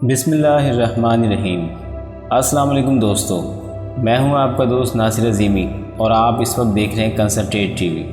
بسم اللہ الرحمن الرحیم۔ السلام علیکم دوستو، میں ہوں آپ کا دوست ناصر عظیمی اور آپ اس وقت دیکھ رہے ہیں concentrate T V.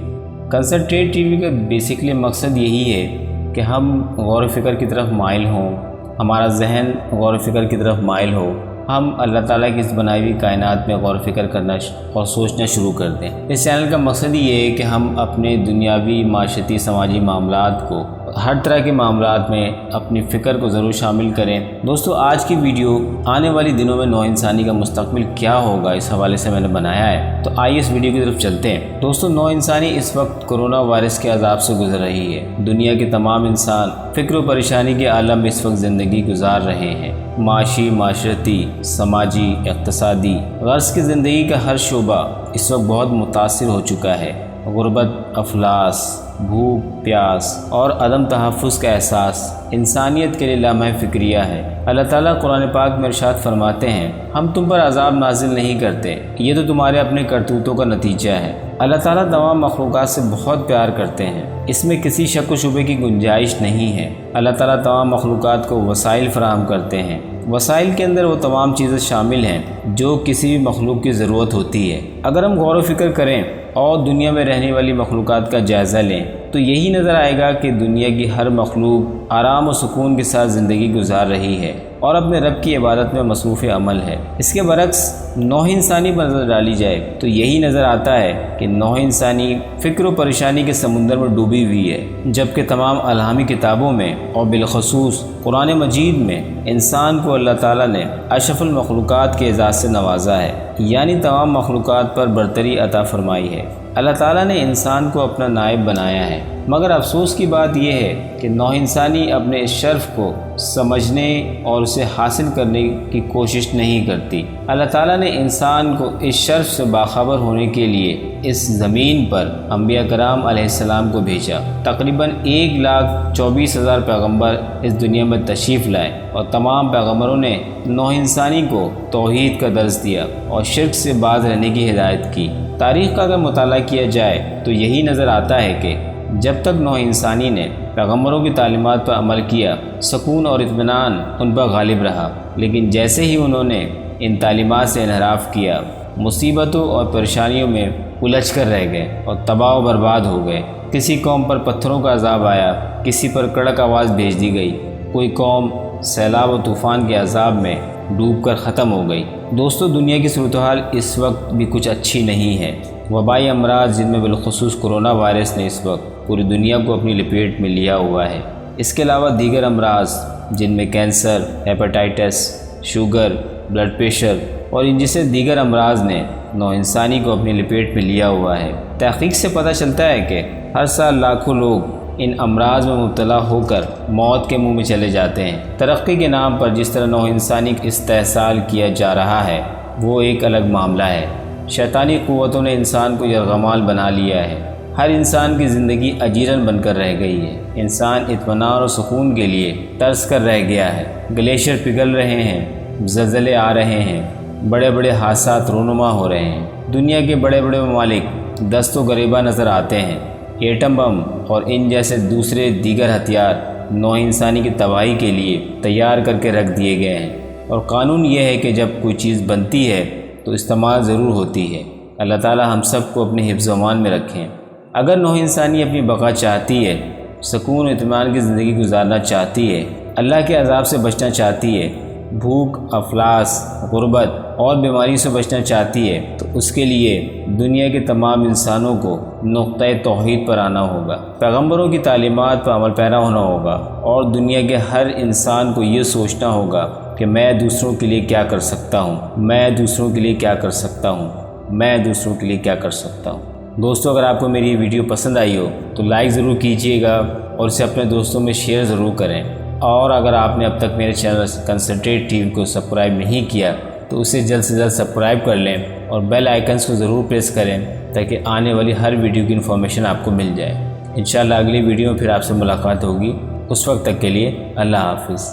Concentrate T V کا بیسکلی مقصد یہی ہے کہ ہم غور و فکر کی طرف مائل ہوں، ہمارا ذہن غور و فکر کی طرف مائل ہو، ہم اللہ تعالیٰ کی اس بنائی ہوئی کائنات میں غور و فکر کرنا اور سوچنا شروع کر دیں۔ اس چینل کا مقصد یہ ہے کہ ہم اپنے دنیاوی، معاشرتی، سماجی معاملات کو، ہر طرح کے معاملات میں اپنی فکر کو ضرور شامل کریں۔ دوستو، آج کی ویڈیو آنے والی دنوں میں نو انسانی کا مستقبل کیا ہوگا اس حوالے سے میں نے بنایا ہے، تو آئیے اس ویڈیو کی طرف چلتے ہیں۔ دوستو، نو انسانی اس وقت کرونا وائرس کے عذاب سے گزر رہی ہے۔ دنیا کے تمام انسان فکر و پریشانی کے عالم میں اس وقت زندگی گزار رہے ہیں۔ معاشی، معاشرتی، سماجی، اقتصادی، غرض کی زندگی کا ہر شعبہ اس وقت بہت متاثر ہو چکا ہے۔ غربت، افلاس، بھوک، پیاس اور عدم تحفظ کا احساس انسانیت کے لیے لمحہ فکریہ ہے۔ اللہ تعالیٰ قرآن پاک میں ارشاد فرماتے ہیں، ہم تم پر عذاب نازل نہیں کرتے، یہ تو تمہارے اپنے کرتوتوں کا نتیجہ ہے۔ اللہ تعالیٰ تمام مخلوقات سے بہت پیار کرتے ہیں، اس میں کسی شک و شبے کی گنجائش نہیں ہے۔ اللہ تعالیٰ تمام مخلوقات کو وسائل فراہم کرتے ہیں۔ وسائل کے اندر وہ تمام چیزیں شامل ہیں جو کسی بھی مخلوق کی ضرورت ہوتی ہے۔ اگر ہم غور و فکر کریں اور دنیا میں رہنے والی مخلوقات کا جائزہ لیں تو یہی نظر آئے گا کہ دنیا کی ہر مخلوق آرام و سکون کے ساتھ زندگی گزار رہی ہے اور اپنے رب کی عبادت میں مصروف عمل ہے۔ اس کے برعکس نوح انسانی پر نظر ڈالی جائے تو یہی نظر آتا ہے کہ نوح انسانی فکر و پریشانی کے سمندر میں ڈوبی ہوئی ہے، جبکہ تمام الہامی کتابوں میں اور بالخصوص قرآن مجید میں انسان کو اللہ تعالیٰ نے اشرف المخلوقات کے اعزاز سے نوازا ہے، یعنی تمام مخلوقات پر برتری عطا فرمائی ہے۔ اللہ تعالیٰ نے انسان کو اپنا نائب بنایا ہے، مگر افسوس کی بات یہ ہے کہ نوح انسانی اپنے اس شرف کو سمجھنے اور اسے حاصل کرنے کی کوشش نہیں کرتی۔ اللہ تعالیٰ نے انسان کو اس شرف سے باخبر ہونے کے لیے اس زمین پر انبیاء کرام علیہ السلام کو بھیجا۔ تقریباً 1,24,000 پیغمبر اس دنیا میں تشریف لائے اور تمام پیغمبروں نے نوح انسانی کو توحید کا درس دیا اور شرک سے باز رہنے کی ہدایت کی۔ تاریخ کا اگر مطالعہ کیا جائے تو یہی نظر آتا ہے کہ جب تک نوح انسانی نے پیغمبروں کی تعلیمات پر عمل کیا، سکون اور اطمینان ان پر غالب رہا، لیکن جیسے ہی انہوں نے ان تعلیمات سے انحراف کیا، مصیبتوں اور پریشانیوں میں الجھ کر رہ گئے اور تباہ و برباد ہو گئے۔ کسی قوم پر پتھروں کا عذاب آیا، کسی پر کڑک آواز بھیج دی گئی، کوئی قوم سیلاب و طوفان کے عذاب میں ڈوب کر ختم ہو گئی۔ دوستو، دنیا کی صورتحال اس وقت بھی کچھ اچھی نہیں ہے۔ وبائی امراض، جن میں بالخصوص کرونا وائرس نے اس وقت پوری دنیا کو اپنی لپیٹ میں لیا ہوا ہے۔ اس کے علاوہ دیگر امراض جن میں cancer, hepatitis, sugar, blood pressure اور ان جیسے دیگر امراض نے نو انسانی کو اپنی لپیٹ میں لیا ہوا ہے۔ تحقیق سے پتہ چلتا ہے کہ ہر سال لاکھوں لوگ ان امراض میں مبتلا ہو کر موت کے منہ میں چلے جاتے ہیں۔ ترقی کے نام پر جس طرح نو انسانی کا استحصال کیا جا رہا ہے وہ ایک الگ معاملہ ہے۔ شیطانی قوتوں نے انسان کو یرغمال بنا لیا ہے۔ ہر انسان کی زندگی اجیرن بن کر رہ گئی ہے۔ انسان اطمینان اور سکون کے لیے ترس کر رہ گیا ہے۔ گلیشیئر پگھل رہے ہیں، زلزلے آ رہے ہیں، بڑے بڑے حادثات رونما ہو رہے ہیں۔ دنیا کے بڑے بڑے ممالک دست و گریباں نظر آتے ہیں۔ ایٹم بم اور ان جیسے دوسرے دیگر ہتھیار نو انسانی کی تباہی کے لیے تیار کر کے رکھ دیے گئے ہیں، اور قانون یہ ہے کہ جب کوئی چیز بنتی ہے تو استعمال ضرور ہوتی ہے۔ اللہ تعالی ہم سب کو اپنے حفظ و امان میں رکھیں۔ اگر نوح انسانی اپنی بقا چاہتی ہے، سکون و اطمینان کی زندگی گزارنا چاہتی ہے، اللہ کے عذاب سے بچنا چاہتی ہے، بھوک، افلاس، غربت اور بیماری سے بچنا چاہتی ہے، تو اس کے لیے دنیا کے تمام انسانوں کو نقطۂ توحید پر آنا ہوگا، پیغمبروں کی تعلیمات پر عمل پیرا ہونا ہوگا، اور دنیا کے ہر انسان کو یہ سوچنا ہوگا کہ میں دوسروں کے لیے کیا کر سکتا ہوں، میں دوسروں کے لیے کیا کر سکتا ہوں، میں دوسروں کے لیے کیا کر سکتا ہوں۔ دوستو، اگر آپ کو میری یہ ویڈیو پسند آئی ہو تو لائک ضرور کیجئے گا اور اسے اپنے دوستوں میں شیئر ضرور کریں، اور اگر آپ نے اب تک میرے چینل کنسنٹریٹ ٹی وی کو سبسکرائب نہیں کیا تو اسے جلد سے جلد سبسکرائب کر لیں اور بیل آئیکنس کو ضرور پریس کریں تاکہ آنے والی ہر ویڈیو کی انفارمیشن آپ کو مل جائے۔ انشاءاللہ اگلی ویڈیو میں پھر آپ سے ملاقات ہوگی۔ اس وقت تک کے لیے اللہ حافظ۔